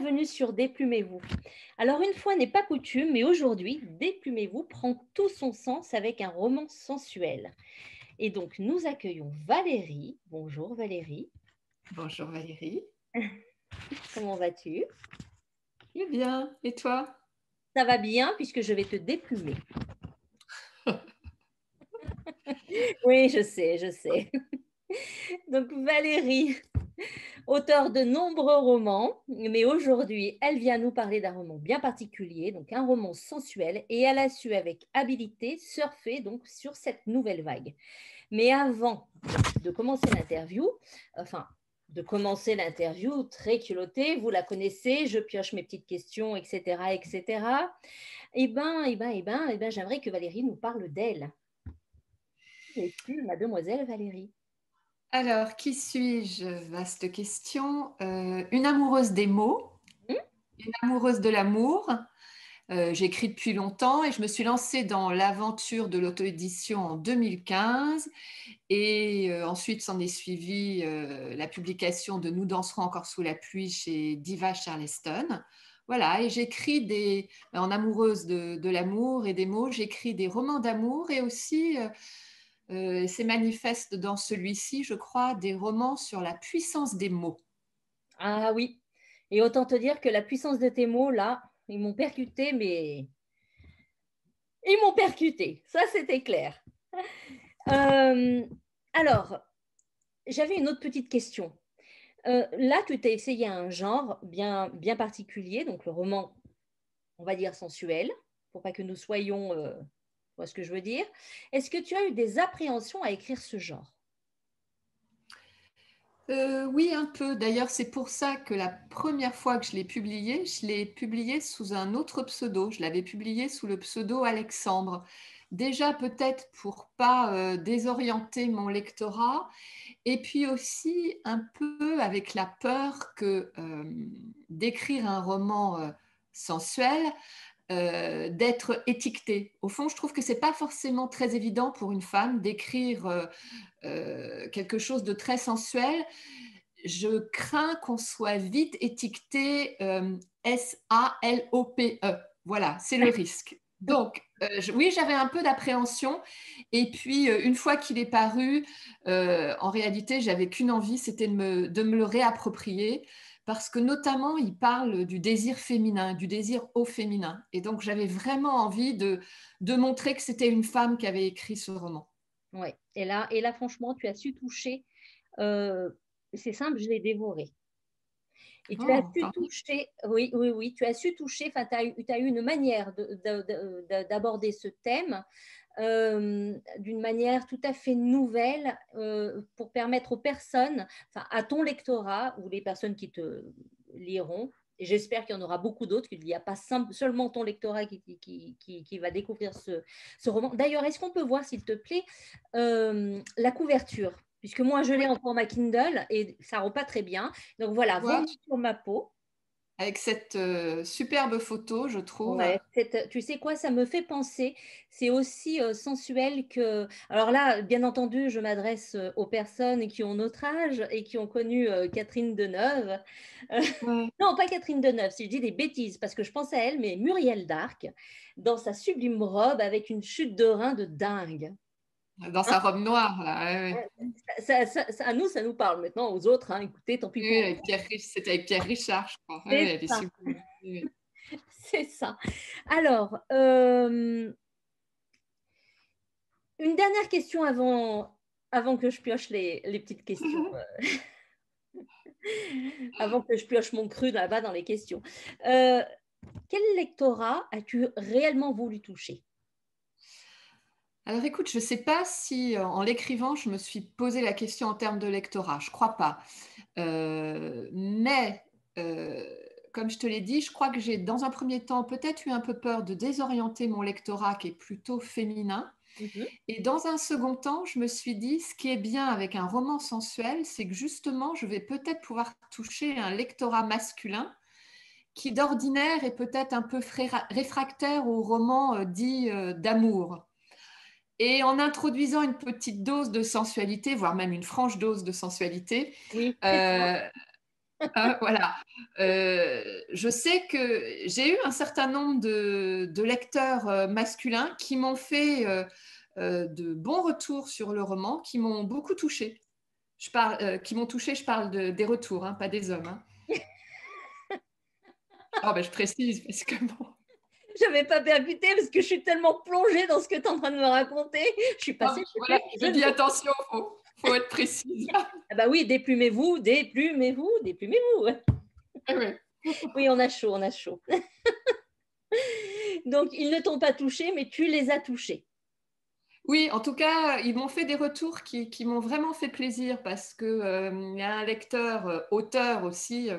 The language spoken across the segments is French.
bienvenue sur Déplumez-vous. Alors une fois n'est pas coutume, mais aujourd'hui, Déplumez-vous prend tout son sens avec un roman sensuel. Et donc nous accueillons Valérie. Bonjour Valérie. Bonjour Valérie. Comment vas-tu? Eh bien, et toi? Ça va bien puisque je vais te déplumer. Oui, je sais. Donc Valérie, auteure de nombreux romans, mais aujourd'hui, elle vient nous parler d'un roman bien particulier, donc un roman sensuel, et elle a su avec habileté surfer donc sur cette nouvelle vague. Mais avant de commencer l'interview, très culottée, vous la connaissez, je pioche mes petites questions, etc., etc. J'aimerais que Valérie nous parle d'elle. Qui es-tu, mademoiselle Valérie? Alors, qui suis-je? Vaste question. Une amoureuse des mots, une amoureuse de l'amour. J'écris depuis longtemps et je me suis lancée dans l'aventure de l'auto-édition en 2015. Et ensuite, s'en est suivi la publication de Nous danserons encore sous la pluie chez Diva Charleston. Voilà, et j'écris en amoureuse de l'amour et des mots, j'écris des romans d'amour et aussi, c'est manifeste dans celui-ci, je crois, des romans sur la puissance des mots. Ah oui, et autant te dire que la puissance de tes mots, là, ils m'ont percuté, mais ils m'ont percuté, ça c'était clair. Euh, alors, j'avais une autre petite question. Là, tu t'es essayé un genre bien particulier, donc le roman, on va dire sensuel, pour pas que nous soyons, tu vois ce que je veux dire. Est-ce que tu as eu des appréhensions à écrire ce genre? Oui, un peu. D'ailleurs, c'est pour ça que la première fois que je l'ai publié sous un autre pseudo. Je l'avais publié sous le pseudo Alexandre. Déjà, peut-être pour pas désorienter mon lectorat, et puis aussi un peu avec la peur que d'écrire un roman sensuel, d'être étiqueté. Au fond, je trouve que c'est pas forcément très évident pour une femme d'écrire quelque chose de très sensuel. Je crains qu'on soit vite étiqueté SALOPE. Voilà, c'est le risque. Donc, oui, j'avais un peu d'appréhension. Et puis, une fois qu'il est paru, en réalité, j'avais qu'une envie, c'était de me le réapproprier. Parce que notamment, il parle du désir féminin, du désir au féminin. Et donc, j'avais vraiment envie de montrer que c'était une femme qui avait écrit ce roman. Ouais. Et là, franchement, tu as su toucher. euh, c'est simple, je l'ai dévoré. Et tu as Oh, su toucher, oui, tu as su toucher, enfin, tu as eu une manière d'aborder ce thème d'une manière tout à fait nouvelle pour permettre aux personnes, enfin, à ton lectorat ou les personnes qui te liront, et j'espère qu'il y en aura beaucoup d'autres, qu'il n'y a pas seulement ton lectorat qui va découvrir ce roman. D'ailleurs, est-ce qu'on peut voir, s'il te plaît, la couverture? Puisque moi, je l'ai oui, en format Kindle et ça ne rend pas très bien. Donc voilà, vois, vomi sur ma peau. avec cette superbe photo, je trouve. Ouais, tu sais quoi, ça me fait penser, c'est aussi sensuel que... Alors là, bien entendu, je m'adresse aux personnes qui ont notre âge et qui ont connu Catherine Deneuve. Euh, Ouais. non, pas Catherine Deneuve, si je dis des bêtises, parce que je pense à elle, mais Muriel Darc, dans sa sublime robe avec une chute de rein de dingue. Dans Hein. sa robe noire, là. Ouais, ouais. À nous, ça nous parle maintenant, aux autres, hein, écoutez, tant pis Oui, pour avec c'était avec Pierre Richard, je crois. vous. Ouais, C'est elle est ça, sublime. Oui, c'est ça. Alors, une dernière question avant que je pioche les petites questions, oui. avant que je pioche mon cru là-bas dans les questions. Euh, Quel lectorat as-tu réellement voulu toucher? Alors écoute, je ne sais pas si en l'écrivant, je me suis posé la question en termes de lectorat. Je ne crois pas. Mais euh, comme je te l'ai dit, je crois que j'ai dans un premier temps peut-être eu un peu peur de désorienter mon lectorat qui est plutôt féminin. Mhm. Et dans un second temps, je me suis dit, ce qui est bien avec un roman sensuel, c'est que justement, je vais peut-être pouvoir toucher un lectorat masculin qui d'ordinaire est peut-être un peu réfractaire aux romans dits d'amour. Et en introduisant une petite dose de sensualité, voire même une franche dose de sensualité, Oui, c'est ça. euh, voilà, je sais que j'ai eu un certain nombre de lecteurs masculins qui m'ont fait de bons retours sur le roman, qui m'ont beaucoup touchée. Qui m'ont touchée, je parle des retours, hein, pas des hommes. Hein. Oh, ben, je précise parce que bon. J'avais pas percuté parce que je suis tellement plongée dans ce que tu es en train de me raconter. Je suis passée. Voilà, je dis attention, faut être précise. Ah bah oui, déplumez-vous, déplumez-vous, déplumez-vous. Oui, on a chaud, on a chaud. Donc, ils ne t'ont pas touché, mais tu les as touchés. Oui, en tout cas, ils m'ont fait des retours qui m'ont vraiment fait plaisir parce que y a un lecteur, auteur aussi,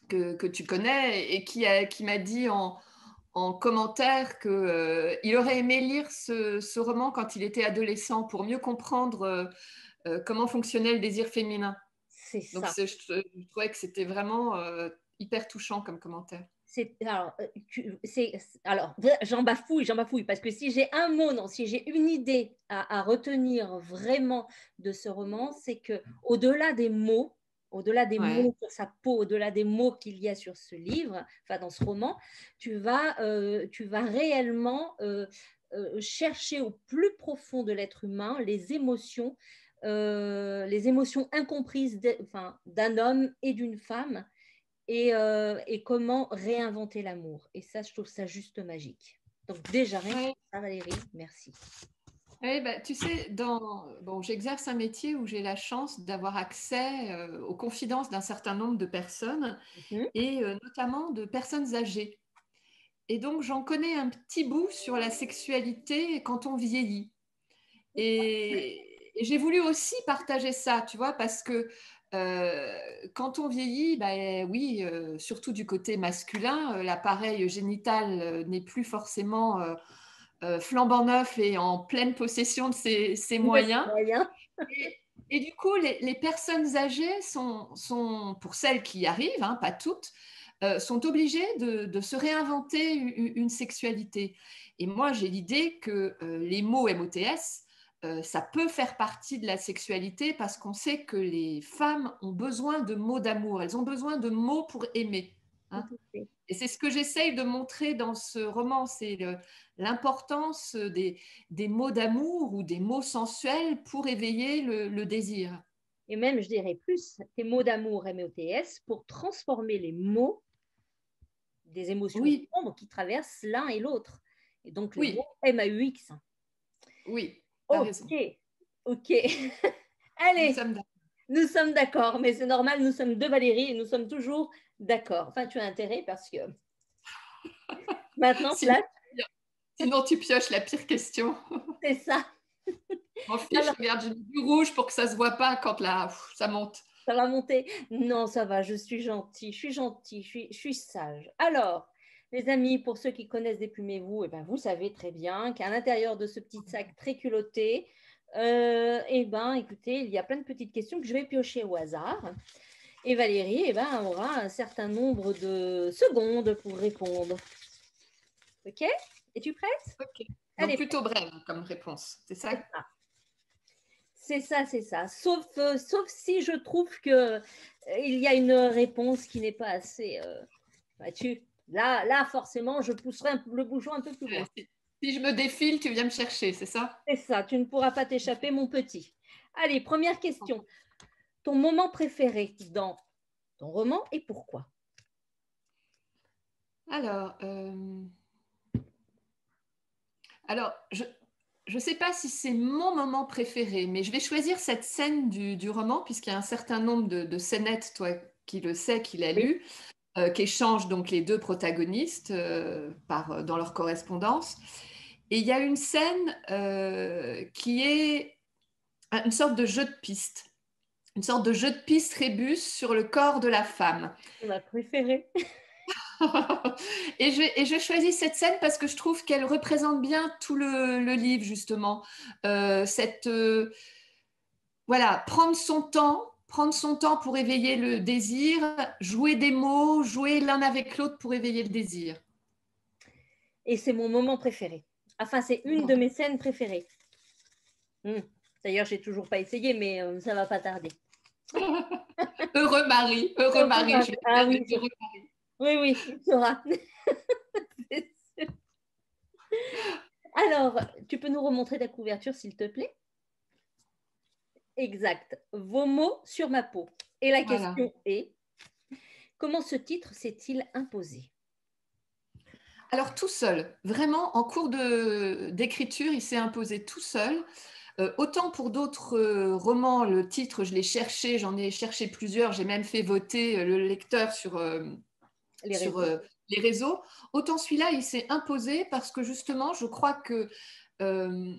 que tu connais et qui m'a dit en commentaire qu'il aurait aimé lire ce roman quand il était adolescent pour mieux comprendre comment fonctionnait le désir féminin. C'est Donc, ça. je trouvais que c'était vraiment hyper touchant comme commentaire. Alors, j'en bafouille, parce que si j'ai un mot, non, si j'ai une idée à retenir vraiment de ce roman, c'est que au-delà des mots sur sa peau, au-delà des mots qu'il y a sur ce livre, enfin dans ce roman, tu vas réellement chercher au plus profond de l'être humain les émotions incomprises d'un homme et d'une femme et comment réinventer l'amour. Et ça, je trouve ça juste magique. Donc déjà, rien que ça, Valérie, merci. Oui, bah, tu sais, j'exerce un métier où j'ai la chance d'avoir accès aux confidences d'un certain nombre de personnes et notamment de personnes âgées. Et donc, j'en connais un petit bout sur la sexualité quand on vieillit. Et j'ai voulu aussi partager ça, tu vois, parce que quand on vieillit, bah, oui, surtout du côté masculin, l'appareil génital n'est plus forcément flambant neuf et en pleine possession de ses moyens. Et du coup, les personnes âgées sont, pour celles qui y arrivent, hein, pas toutes, sont obligées de se réinventer une sexualité. Et moi, j'ai l'idée que les mots MOTS, ça peut faire partie de la sexualité parce qu'on sait que les femmes ont besoin de mots d'amour, elles ont besoin de mots pour aimer. Hein. Et c'est ce que j'essaye de montrer dans ce roman, c'est l'importance des mots d'amour ou des mots sensuels pour éveiller le désir. Et même, je dirais plus, tes mots d'amour MOTS pour transformer les mots des émotions sombres qui traversent l'un et l'autre. Et donc, le mot MAUX. Oui, t'as raison. Ok. Allez, nous sommes d'accord, mais c'est normal, nous sommes deux Valérie et nous sommes toujours d'accord. Enfin, tu as intérêt parce que maintenant, sinon, tu pioches la pire question. C'est ça. M'en fiche, regarde, j'ai mis du rouge pour que ça ne se voit pas quand ça monte. Ça va monter. Non, ça va, je suis gentille, je suis sage. Alors, les amis, pour ceux qui connaissent Déplumez-vous, eh ben, vous savez très bien qu'à l'intérieur de ce petit sac très culotté, eh ben, écoutez, il y a plein de petites questions que je vais piocher au hasard. Et Valérie eh ben, aura un certain nombre de secondes pour répondre. Ok? Es-tu prête? Ok. Donc, plutôt brève comme réponse, c'est ça? C'est ça. Sauf si je trouve qu'il y a une réponse qui n'est pas assez battue. Là, forcément, je pousserai le bouchon un peu plus loin. Si je me défile, tu viens me chercher, c'est ça? C'est ça, tu ne pourras pas t'échapper, mon petit. Allez, première question. Ton moment préféré dans ton roman et pourquoi? Alors, je ne sais pas si c'est mon moment préféré, mais je vais choisir cette scène du roman, puisqu'il y a un certain nombre de scénettes, toi qui le sais, qui l'a lu, qu'échangent donc les deux protagonistes dans leur correspondance. Et il y a une scène qui est une sorte de jeu de piste. Une sorte de jeu de piste rébus sur le corps de la femme. C'est ma préférée. Et je choisis cette scène parce que je trouve qu'elle représente bien tout le livre, justement. Voilà, prendre son temps pour éveiller le désir, jouer des mots, jouer l'un avec l'autre pour éveiller le désir. Et c'est mon moment préféré. Enfin, c'est une de mes scènes préférées. D'ailleurs, j'ai toujours pas essayé, mais ça va pas tarder. Heureux mari. Je vais oui, heureux mari. Oui, oui, il saura. C'est sûr. Alors, tu peux nous remontrer ta couverture, s'il te plaît? Exact. Vos mots sur ma peau. Et la Voilà. question est, comment ce titre s'est-il imposé? Alors tout seul, vraiment en cours d'écriture, il s'est imposé tout seul. Autant pour d'autres romans, le titre, je l'ai cherché, j'en ai cherché plusieurs, j'ai même fait voter le lecteur Les sur réseaux. les réseaux. Autant celui-là, il s'est imposé parce que justement, je crois que euh,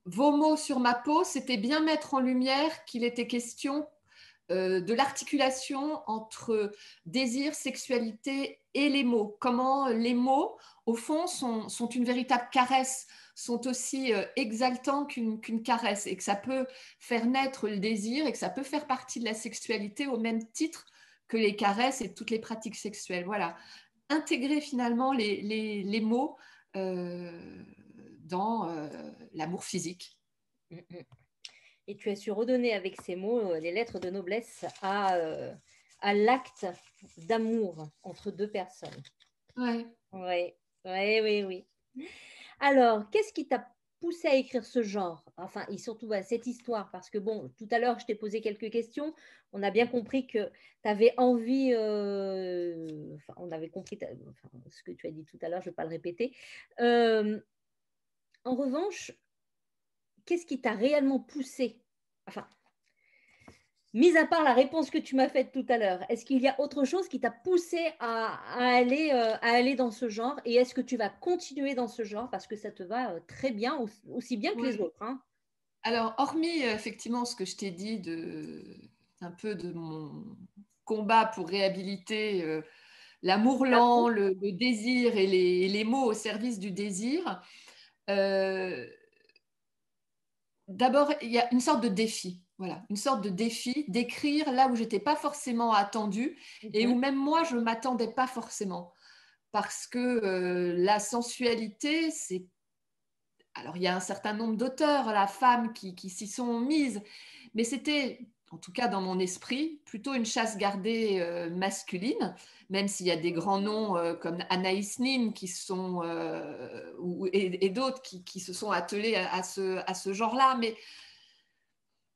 vos mots sur ma peau, c'était bien mettre en lumière qu'il était question de l'articulation entre désir, sexualité et les mots. Comment les mots, au fond, sont une véritable caresse, sont aussi exaltants qu'une caresse, et que ça peut faire naître le désir et que ça peut faire partie de la sexualité au même titre que les caresses et toutes les pratiques sexuelles. Voilà. Intégrer finalement les mots dans l'amour physique. Mm, mm. Et tu as su redonner avec ces mots les lettres de noblesse à l'acte d'amour entre deux personnes. Ouais. Oui, oui, oui, oui. Alors, qu'est-ce qui t'a poussé à écrire ce genre? Enfin, et surtout cette histoire, parce que bon, tout à l'heure, je t'ai posé quelques questions. On a bien compris que tu avais envie, enfin, on avait compris enfin, ce que tu as dit tout à l'heure, je ne vais pas le répéter. Euh, En revanche, qu'est-ce qui t'a réellement poussé? Enfin, mis à part la réponse que tu m'as faite tout à l'heure, est-ce qu'il y a autre chose qui t'a poussé à aller dans ce genre? Et est-ce que tu vas continuer dans ce genre parce que ça te va très bien, aussi bien que les Ouais. autres, hein? Alors, hormis effectivement ce que je t'ai dit un peu de mon combat pour réhabiliter l'amour lent, le désir et les mots au service du désir, euh, d'abord, il y a une sorte de défi. Voilà, une sorte de défi d'écrire là où j'étais pas forcément attendue et où Mhm. même moi, je m'attendais pas forcément. Parce que la sensualité, c'est alors, il y a un certain nombre d'auteurs, la femme qui s'y sont mises, mais c'était, en tout cas dans mon esprit, plutôt une chasse gardée masculine, même s'il y a des grands noms comme Anaïs Nin et d'autres qui se sont attelés à ce genre-là. Mais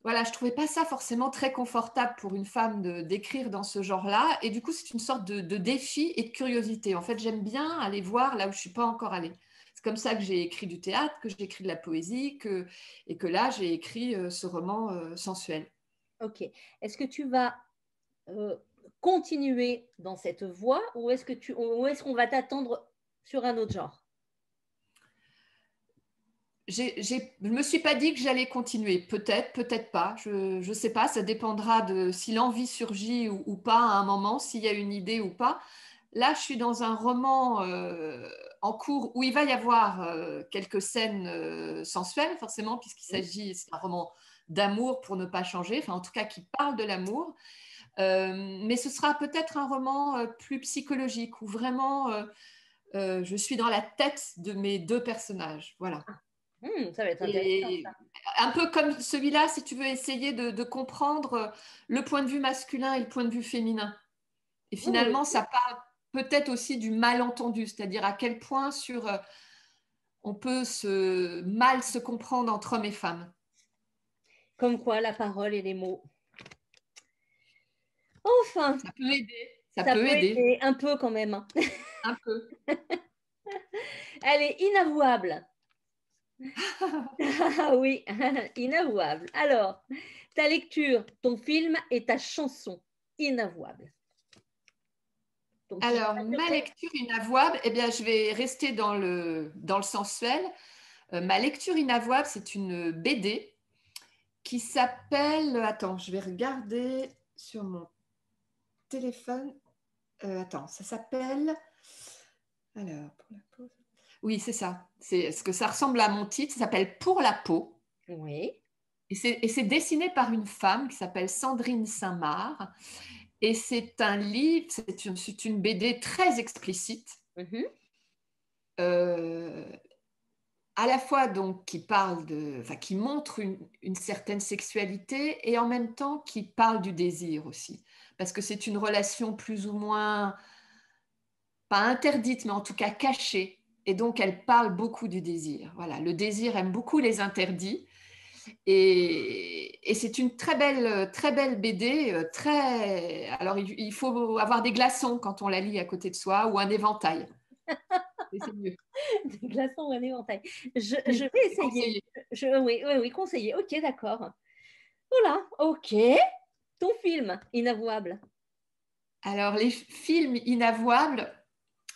voilà, je ne trouvais pas ça forcément très confortable pour une femme d'écrire dans ce genre-là. Et du coup, c'est une sorte de défi et de curiosité. En fait, j'aime bien aller voir là où je ne suis pas encore allée. C'est comme ça que j'ai écrit du théâtre, que j'ai écrit de la poésie, et que là, j'ai écrit ce roman sensuel. Ok. Est-ce que tu vas euh, continuer dans cette voie ou est-ce qu'on va t'attendre sur un autre genre? Je ne me suis pas dit que j'allais continuer. Peut-être, peut-être pas. Je ne sais pas. Ça dépendra de si l'envie surgit ou pas à un moment, s'il y a une idée ou pas. Là, je suis dans un roman en cours où il va y avoir quelques scènes sensuelles, forcément, c'est un roman d'amour pour ne pas changer, enfin en tout cas qui parle de l'amour. Mais ce sera peut-être un roman plus psychologique où vraiment je suis dans la tête de mes deux personnages. Voilà. Ça va être intéressant, ça. Et un peu comme celui-là, si tu veux essayer de comprendre le point de vue masculin et le point de vue féminin. Et Oui, finalement, ça parle peut-être aussi du malentendu, c'est-à-dire à quel point on peut mal se comprendre entre hommes et femmes. comme quoi la parole et les mots. Enfin, Ça peut aider, ça ça peut peut aider aider un peu quand même, hein. un peu. Elle est inavouable. Ah oui, inavouable. Alors, ta lecture, ton film et ta chanson, inavouable. Donc, si je Alors, ma t'interprète, lecture inavouable, eh bien, je vais rester dans le sensuel. Ma lecture inavouable, c'est une BD qui s'appelle... Attends, je vais regarder sur mon téléphone. Attends, ça s'appelle... Alors, pour la peau. Oui, c'est ça. C'est ce que ça ressemble à mon titre. Ça s'appelle Pour la peau. oui. Et c'est dessiné par une femme qui s'appelle Sandrine Saint-Marc. Et c'est un livre, c'est une BD très explicite, Mhm. euh, à la fois donc qui parle enfin, qui montre une certaine sexualité et en même temps qui parle du désir aussi. Parce que c'est une relation plus ou moins pas interdite, mais en tout cas cachée. Et donc, elle parle beaucoup du désir. Voilà, le désir aime beaucoup les interdits. Et c'est une très belle BD. Alors, il faut avoir des glaçons quand on la lit à côté de soi ou un éventail. Et c'est mieux. Des glaçons ou un éventail. Je Oui, vais c'est essayer. conseillé. Oui, oui, oui, conseillé. Ok, d'accord. Voilà, ok. Ton film, inavouable. Alors, les films inavouables,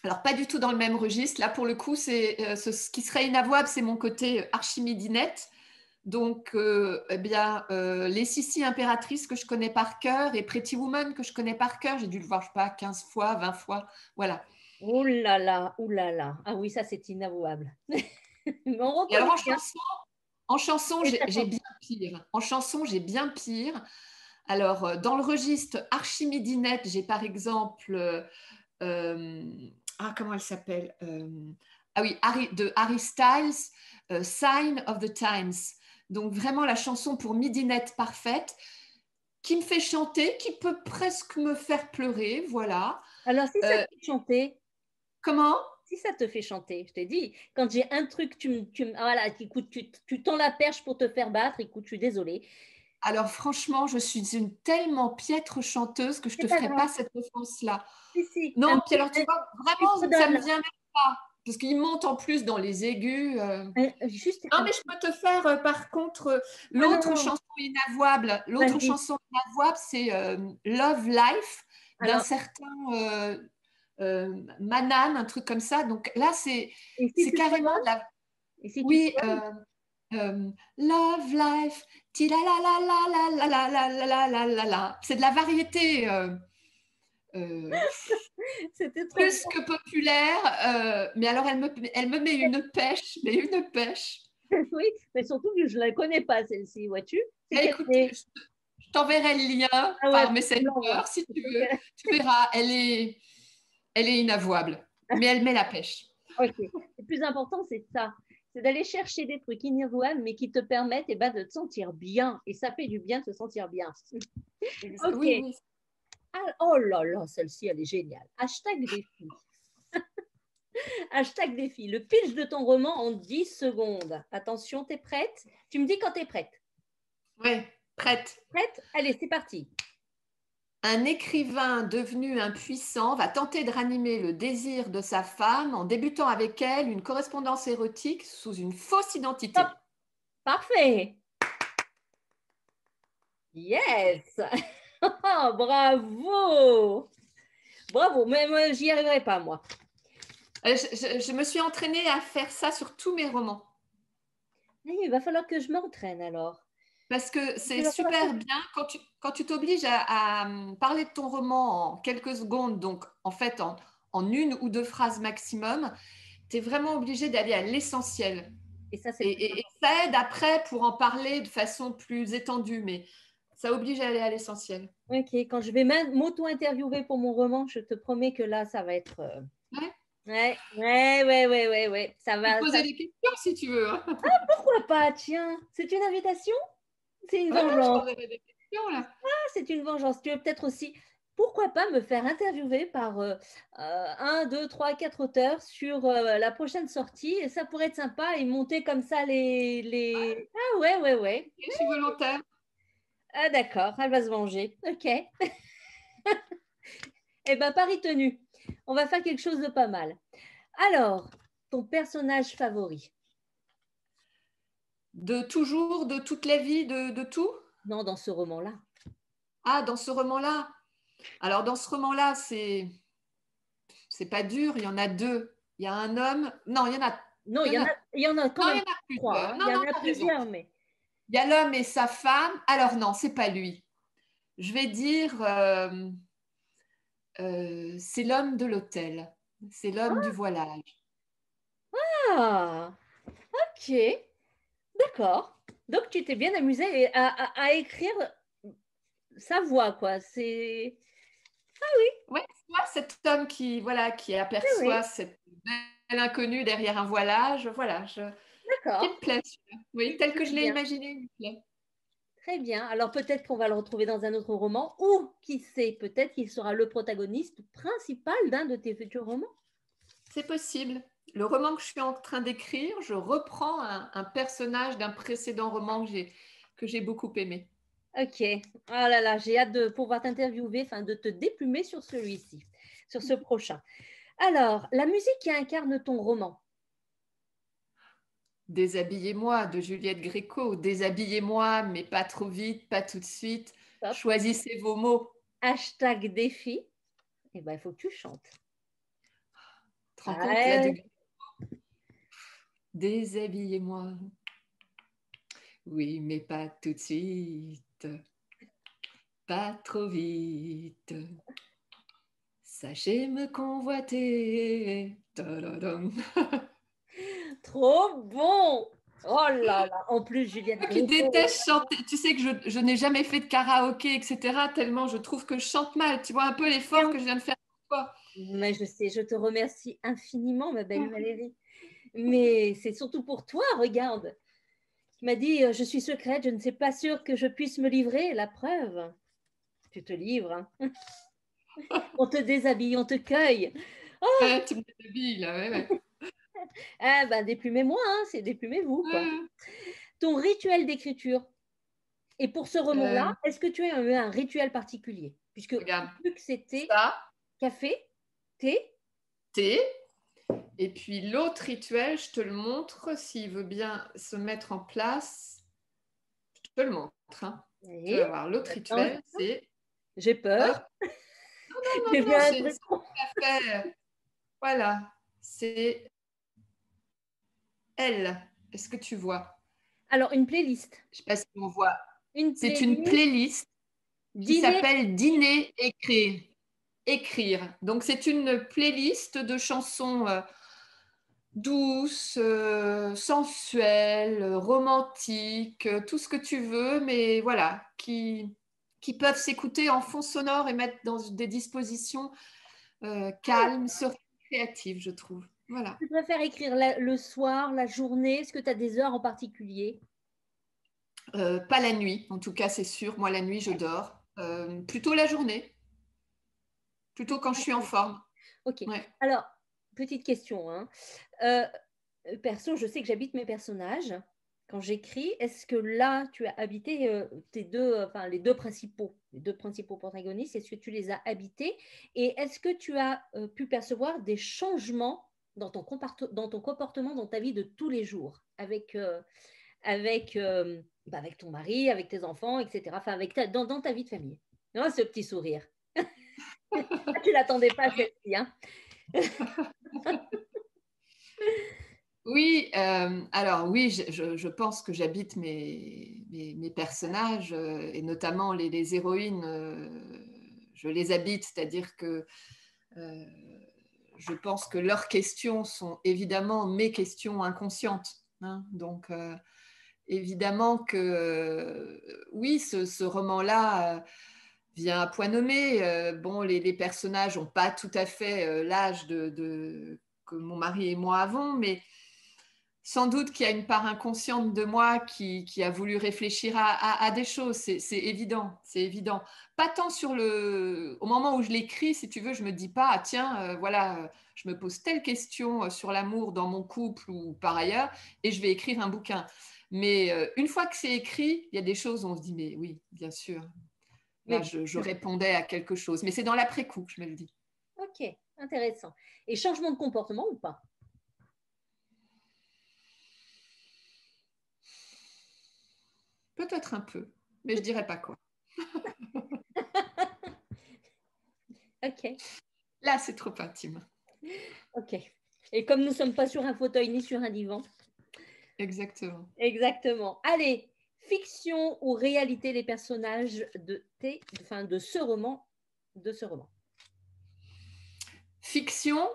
alors pas du tout dans le même registre. Là, pour le coup, ce qui serait inavouable, c'est mon côté archimidinette. Donc, eh bien, les Sissi impératrices que je connais par cœur et Pretty Woman que je connais par cœur, j'ai dû le voir, je sais pas, 15 fois, 20 fois. Voilà. Ouh là là, ouh là là. Ah oui, ça c'est inavouable. Mais on Et alors, reconnaît bien. en chanson, Et ta j'ai chanson. bien pire. En chanson, j'ai bien pire. Alors, dans le registre archimidinette, j'ai par exemple comment elle s'appelle ah oui, de Harry Styles, Sign of the Times. Donc vraiment la chanson pour midinette parfaite, qui me fait chanter, qui peut presque me faire pleurer, voilà. Alors, si ça te Euh, fait chanter, comment si ça te fait chanter, je t'ai dit, quand j'ai un truc, voilà, écoute, tu tends la perche pour te faire battre, écoute, je suis désolée. Alors franchement, je suis une tellement piètre chanteuse que je C'est te pas ferai grave. pas cette offense-là. Si, si, Non, puis alors tu un vois, petit vraiment, ça fredonne me là. vient même pas. Parce qu'il monte en plus dans les aigus. Juste Non, un. mais je peux te faire, par contre, Ah non, l'autre non, chanson inavouable. L'autre vas-y. chanson inavouable, c'est Love Life d'un Alors, certain Manan, un truc comme ça. Donc là, et si c'est tu carrément fredonnes? de la. Et si tu Oui, fredonnes? Love Life, ti la la la la la la la la la la la la. C'est de la variété euh, C'était trop plus fort. que populaire, mais alors elle me met une pêche, mais une pêche. Oui, mais surtout que je ne la connais pas, celle-ci, vois-tu? C'est Eh, qu'elle écoute, est. je t'enverrai le lien Ah ouais, par faut que tu me Messenger l'envoies. si Il tu faut veux. que- Tu verras, elle est inavouable, mais elle met la pêche. Ok. Le plus important, c'est ça. C'est d'aller chercher des trucs inavouables, mais qui te permettent eh ben, de te sentir bien. Et ça fait du bien de se sentir bien. Ok. Oui, oui. Ah, oh là là, celle-ci, elle est géniale. Hashtag défi. Hashtag défi. Le pitch de ton roman en 10 secondes. Attention, t'es prête? Tu me dis quand t'es prête. Ouais, prête. Prête? Allez, c'est parti. Un écrivain devenu impuissant va tenter de ranimer le désir de sa femme en débutant avec elle une correspondance érotique sous une fausse Hop, identité. parfait. Yes. Oh, bravo. Bravo. Mais moi, j'y arriverai pas, moi. Je me suis entraînée à faire ça sur tous mes romans. Il va falloir que je m'entraîne alors. Parce que Il c'est va falloir que super bien quand tu t'obliges à parler de ton roman en quelques secondes, donc en fait en une ou deux phrases maximum, tu es vraiment obligé d'aller à l'essentiel. Et ça, c'est le plus Et important. ça aide après pour en parler de façon plus étendue, mais ça oblige à aller à l'essentiel. Ok, quand je vais m'auto-interviewer pour mon roman, je te promets que là, ça va être. Ouais, Ouais, ouais, ouais, ouais, ouais, ouais. Ça tu peux va. poser des questions si tu veux, hein. Pourquoi pas? Tiens, c'est une invitation? C'est une Ouais, ouais, je vengeance. t'enverrai des questions là. C'est une vengeance. Tu veux peut-être aussi, pourquoi pas me faire interviewer par un, deux, trois, quatre auteurs sur la prochaine sortie. Et ça pourrait être sympa et monter comme ça les... Ah ouais, ouais, ouais. Je suis volontaire. Ah d'accord, elle va se venger. Ok. Eh bien, pari tenu. On va faire quelque chose de pas mal. Alors, ton personnage favori? De toujours, de toute la vie, de tout? Non, dans ce roman-là. Ah, dans ce roman-là. Alors, dans ce roman-là, c'est pas dur, il y en a deux. Il y a un homme. Non, Non, il y en a, il y en a quand non, il même y en a trois, plusieurs. hein. Il Non, y en non, a tu as raison. plusieurs, mais... Il y a l'homme et sa femme. Alors, non, c'est pas lui. Je vais dire, c'est l'homme de l'hôtel. C'est l'homme du voilage. Ah, ok. D'accord. Donc, tu t'es bien amusé à écrire sa voix, quoi. C'est... Ouais, tu vois, cet homme voilà, qui Oui, aperçoit cette belle inconnue derrière un voilage, qui d'accord. me plaît, celui-là. Oui, tel Il que est je l'ai bien. imaginé, il me plaît. Très bien. Alors peut-être qu'on va le retrouver dans un autre roman ou qui sait, peut-être qu'il sera le protagoniste principal d'un de tes futurs romans. C'est possible. Le roman que je suis en train d'écrire, je reprends un personnage d'un précédent roman que j'ai beaucoup aimé. Ok. Oh là là, j'ai hâte de pouvoir t'interviewer, enfin de te déplumer sur celui-ci, sur ce prochain. Alors, la musique qui incarne ton roman. Déshabillez-moi de Juliette Gréco. Déshabillez-moi, mais pas trop vite, pas tout de suite. Hop. Choisissez vos mots. Hashtag défi. Eh ben, il faut que tu chantes. Tu te rends compte là Ouais. de... Déshabillez-moi. Oui, mais pas tout de suite. Pas trop vite. Sachez me convoiter. Tadadam. Trop bon. Oh là là. En plus, Juliette Moi qui Gréco. déteste chanter, tu sais que je n'ai jamais fait de karaoké, etc., tellement je trouve que je chante mal. Tu vois un peu l'effort que je viens de faire pour toi. Mais je sais, je te remercie infiniment, ma belle Valérie. Mais c'est surtout pour toi, regarde. Tu m'as dit, je suis secrète, je ne sais pas sûre que je puisse me livrer. La preuve, tu te livres. Hein. On te déshabille, on te cueille. Oh, Ouais, tu me déshabilles là, ouais, ouais. ah ben, déplumez-moi, hein, c'est déplumez-vous, quoi. Ton rituel d'écriture. Et pour ce roman-là, Euh, est-ce que tu as eu un rituel particulier? Puisque regarde, vu que c'était ça, café, thé, thé. Et puis l'autre rituel, je te le montre s'il veut bien se mettre en place. Je te le montre. Hein. Tu et vas voir, l'autre maintenant, rituel, c'est... j'ai peur. Hop. Non, non, J'ai non, vu non, un c'est truc. tout à fait... Voilà, c'est elle. Est-ce que tu vois? Alors, une playlist. Je ne sais pas si on voit. Une C'est une playlist, playlist qui dîner. s'appelle Dîner, écrire. Écrire. Donc, c'est une playlist de chansons douces, sensuelles, romantiques, tout ce que tu veux, mais voilà, qui peuvent s'écouter en fond sonore et mettre dans des dispositions calmes, sereines, créatives, je trouve. Voilà. Tu préfères écrire le soir, la journée? Est-ce que tu as des heures en particulier? Pas la nuit, en tout cas, c'est sûr. Moi, la nuit, je dors. Plutôt la journée, plutôt quand je suis en forme. Ok. Ouais. Alors, petite question. Hein. Euh, perso, je sais que j'habite mes personnages. Quand j'écris, est-ce que là, tu as habité tes deux, enfin, les deux principaux protagonistes, est-ce que tu les as habités? Et est-ce que tu as pu percevoir des changements dans ton comportement, dans ta vie de tous les jours, avec ton mari, avec tes enfants, etc. Enfin, dans ta vie de famille. Non, ce petit sourire. Ah, tu l'attendais pas, celle-ci, hein? Oui, alors oui, je pense que j'habite mes personnages et notamment les héroïnes, je les habite, c'est-à-dire que euh, je pense que leurs questions sont évidemment mes questions inconscientes. Hein. Donc, évidemment que oui, ce roman-là vient à point nommé. Bon, les personnages n'ont pas tout à fait l'âge que mon mari et moi avons, mais sans doute qu'il y a une part inconsciente de moi qui a voulu réfléchir à des choses, c'est évident, c'est évident. Pas tant au moment où je l'écris, si tu veux, je me dis pas, ah, tiens, voilà, je me pose telle question sur l'amour dans mon couple ou par ailleurs, et je vais écrire un bouquin. Mais une fois que c'est écrit, il y a des choses où on se dit, mais oui, bien sûr, là, Mais je répondais à quelque chose. Mais c'est dans l'après-coup que je me le dis. ok, intéressant. Et changement de comportement ou pas? Peut-être un peu, mais je dirais pas quoi. Ok, Là, c'est trop intime. ok. Et comme nous ne sommes pas sur un fauteuil ni sur un divan. Exactement. Exactement. Allez, fiction ou réalité les personnages de ce roman, de ce roman. Fiction,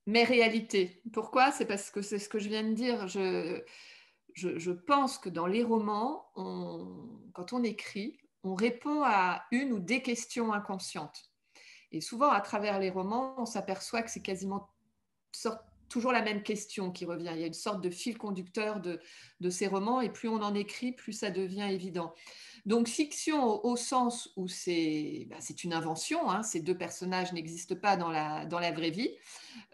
mais réalité. Pourquoi? C'est parce que c'est ce que je viens de dire. Je pense que dans les romans, quand on écrit, on répond à une ou des questions inconscientes. Et souvent, à travers les romans, on s'aperçoit que c'est quasiment toujours la même question qui revient. Il y a une sorte de fil conducteur de ces romans, et plus on en écrit, plus ça devient évident. Donc fiction au sens où c'est une invention, hein, ces deux personnages n'existent pas dans la vraie vie.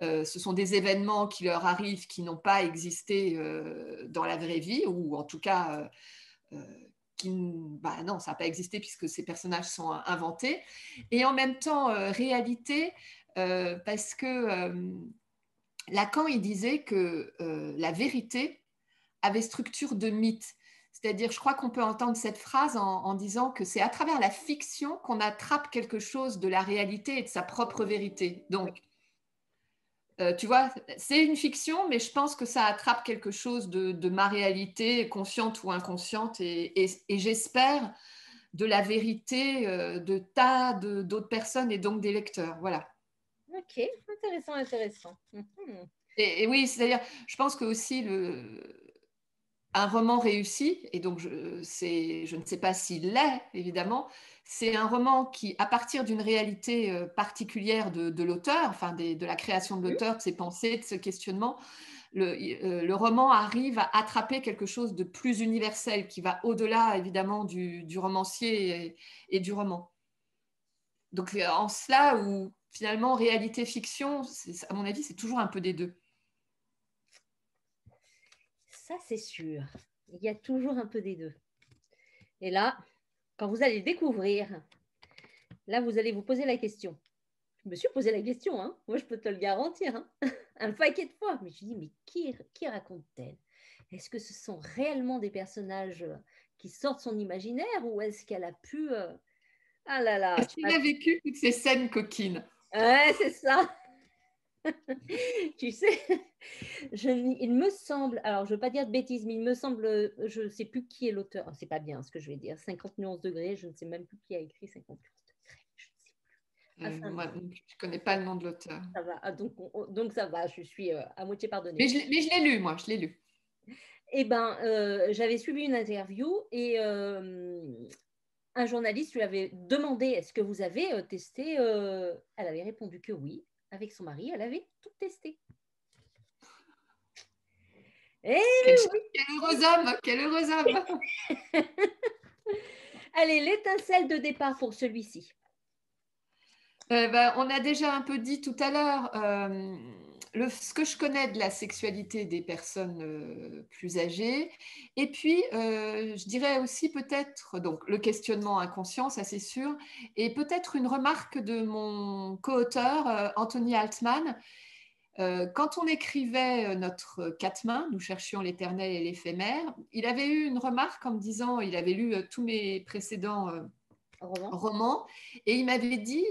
Ce sont des événements qui leur arrivent qui n'ont pas existé dans la vraie vie, ou en tout cas, non, ça n'a pas existé puisque ces personnages sont inventés. Et en même temps, réalité, parce que Lacan, il disait que la vérité avait structure de mythe. C'est-à-dire, je crois qu'on peut entendre cette phrase en disant que c'est à travers la fiction qu'on attrape quelque chose de la réalité et de sa propre vérité. Donc, tu vois, c'est une fiction, mais je pense que ça attrape quelque chose de ma réalité, consciente ou inconsciente, et j'espère de la vérité de tas d'autres personnes et donc des lecteurs. Voilà. Ok, intéressant, intéressant. Et oui, c'est-à-dire, je pense que aussi un roman réussi, et donc je ne sais pas s'il l'est, évidemment, c'est un roman qui, à partir d'une réalité particulière de l'auteur, enfin de la création de l'auteur, de ses pensées, de ce questionnement, le roman arrive à attraper quelque chose de plus universel, qui va au-delà, évidemment, du romancier et du roman. Donc, en cela, où finalement, réalité-fiction, à mon avis, c'est toujours un peu des deux. Ça, c'est sûr. Il y a toujours un peu des deux. Et là, quand vous allez le découvrir, là, vous allez vous poser la question. Je me suis posé la question, hein. Moi, je peux te le garantir, hein. Un paquet de fois. Mais je me dis, mais qui raconte-t-elle? Est-ce que ce sont réellement des personnages qui sortent son imaginaire ou est-ce qu'elle a pu... Ah là là. Est-ce qu'il a vécu toutes ces scènes coquines? Ouais, c'est ça. Tu sais, il me semble, alors je ne veux pas dire de bêtises, mais il me semble, je ne sais plus qui est l'auteur, c'est pas bien ce que je vais dire, 50 nuances degrés, je ne sais même plus qui a écrit 50 nuances degrés, je ne sais plus. Enfin, Moi, je ne connais pas le nom de l'auteur. ça va, donc ça va, je suis à moitié pardonnée. Mais je l'ai lu, moi, je l'ai lu. Eh bien, j'avais suivi une interview et un journaliste lui avait demandé est-ce que vous avez testé elle avait répondu que oui. Avec son mari, elle avait tout testé. Et quel heureux homme, quel heureux homme. Allez, l'étincelle de départ pour celui-ci. On a déjà un peu dit tout à l'heure ce que je connais de la sexualité des personnes plus âgées. Et puis, je dirais aussi peut-être, donc le questionnement inconscient, ça c'est sûr, et peut-être une remarque de mon co-auteur, Anthony Altman. Quand on écrivait notre quatre mains, nous cherchions l'éternel et l'éphémère, il avait eu une remarque en me disant, il avait lu tous mes précédents romans, et il m'avait dit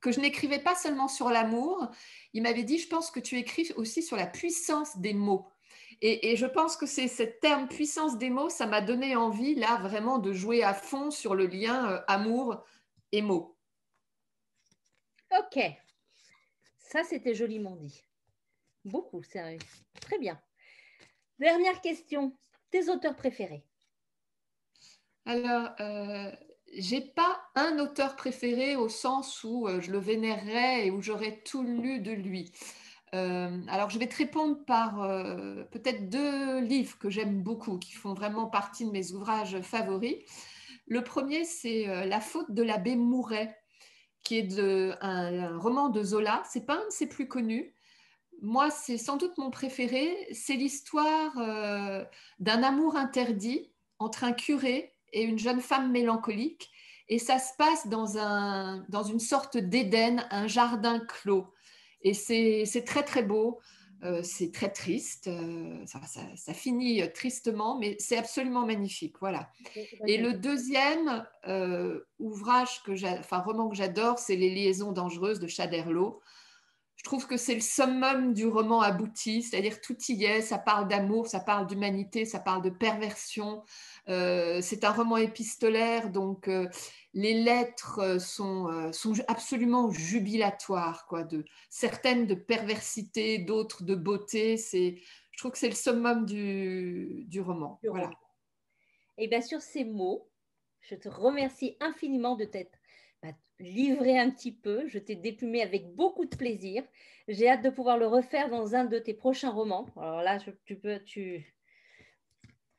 que je n'écrivais pas seulement sur l'amour, il m'avait dit, je pense que tu écris aussi sur la puissance des mots. Et je pense que c'est ce terme puissance des mots, ça m'a donné envie, là, vraiment de jouer à fond sur le lien amour et mots. Ok, ça c'était joliment dit. Beaucoup, sérieux. Très bien. Dernière question, tes auteurs préférés? Alors, j'ai pas un auteur préféré au sens où je le vénérerais et où j'aurais tout lu de lui. Alors, je vais te répondre par peut-être deux livres que j'aime beaucoup, qui font vraiment partie de mes ouvrages favoris. Le premier, c'est La faute de l'abbé Mouret, qui est un roman de Zola. C'est pas un de ses plus connus. Moi, c'est sans doute mon préféré. C'est l'histoire d'un amour interdit entre un curé et une jeune femme mélancolique. Et ça se passe dans une sorte d'Éden, un jardin clos. Et c'est très, très beau. C'est très triste. Ça finit tristement, mais c'est absolument magnifique. Voilà. Et le deuxième ouvrage, roman que j'adore, c'est Les liaisons dangereuses de Chaderlo. Je trouve que c'est le summum du roman abouti, c'est-à-dire tout y est, ça parle d'amour, ça parle d'humanité, ça parle de perversion. C'est un roman épistolaire, donc les lettres sont absolument jubilatoires, quoi, certaines de perversité, d'autres de beauté. Je trouve que c'est le summum du roman. Voilà. Et bien sur ces mots, je te remercie infiniment de t'être livré un petit peu. Je t'ai déplumé avec beaucoup de plaisir. J'ai hâte de pouvoir le refaire dans un de tes prochains romans. Alors là,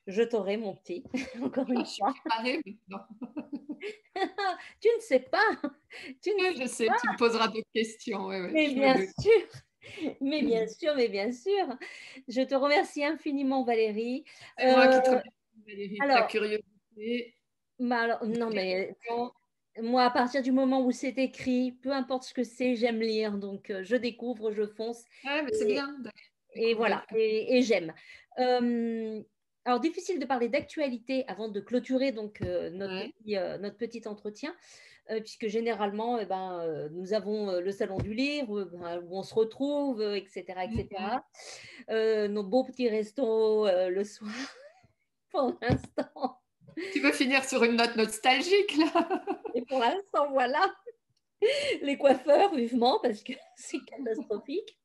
je t'aurai, mon petit, encore une Je suis fois. préparée maintenant. Tu ne sais pas. Tu ne Oui, sais je sais, pas. tu me poseras d'autres questions. Oui, oui, Mais je me bien doute. sûr. Mais bien sûr, mais bien sûr. Je te remercie infiniment, Valérie. C'est moi qui te Euh, remercie, Valérie, de ta alors, curiosité. non, Tes mais questions. moi, à partir du moment où c'est écrit, peu importe ce que c'est, j'aime lire. Donc, je découvre, je fonce. Ouais, mais c'est Et, bien de et découvrir. voilà, et j'aime. Euh, alors, difficile de parler d'actualité avant de clôturer donc, Ouais. notre petit entretien, puisque généralement, nous avons le salon du livre, où on se retrouve, etc., Mhm. etc. Nos beaux petits restos le soir, pour l'instant. Tu veux finir sur une note nostalgique, là? Et pour l'instant, voilà. Les coiffeurs, vivement, parce que c'est catastrophique.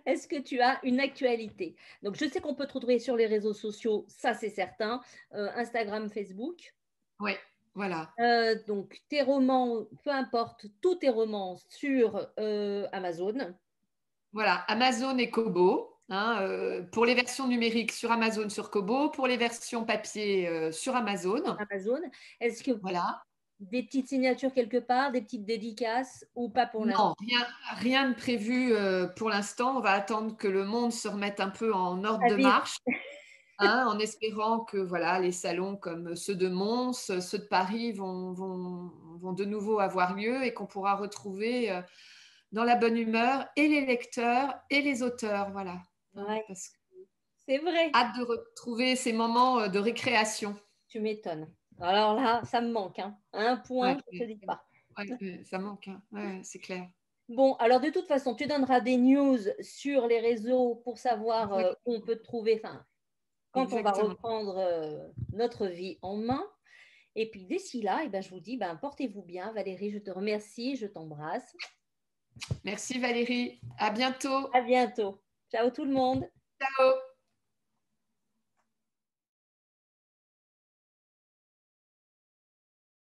Est-ce que tu as une actualité? Donc, je sais qu'on peut te retrouver sur les réseaux sociaux, ça c'est certain, Instagram, Facebook. Oui, voilà. Donc, tes romans, peu importe, tous tes romans sur Amazon. Voilà, Amazon et Kobo. Hein, pour les versions numériques sur Amazon, sur Kobo. Pour les versions papier, sur Amazon. Amazon. Est-ce que Voilà. des petites signatures quelque part, des petites dédicaces ou pas pour l'instant? Non, rien de prévu pour l'instant. On va attendre que le monde se remette un peu en ordre À de vivre. marche, hein, en espérant que voilà, les salons comme ceux de Mons, ceux de Paris vont de nouveau avoir lieu et qu'on pourra retrouver dans la bonne humeur et les lecteurs et les auteurs. Voilà. Hein, Ouais, parce que c'est vrai. hâte de retrouver ces moments de récréation. Tu m'étonnes. Alors là, ça me manque. Hein. Un point, Ouais, je ne te dis pas. ça manque. Hein. Ouais, c'est clair. Bon, alors de toute façon, tu donneras des news sur les réseaux pour savoir Oui, où on peut te trouver, enfin, quand on va exactement. reprendre notre vie en main. Et puis d'ici là, eh ben, je vous dis, ben, portez-vous bien. Valérie, je te remercie, je t'embrasse. Merci Valérie. À bientôt. À bientôt. Ciao tout le monde. Ciao.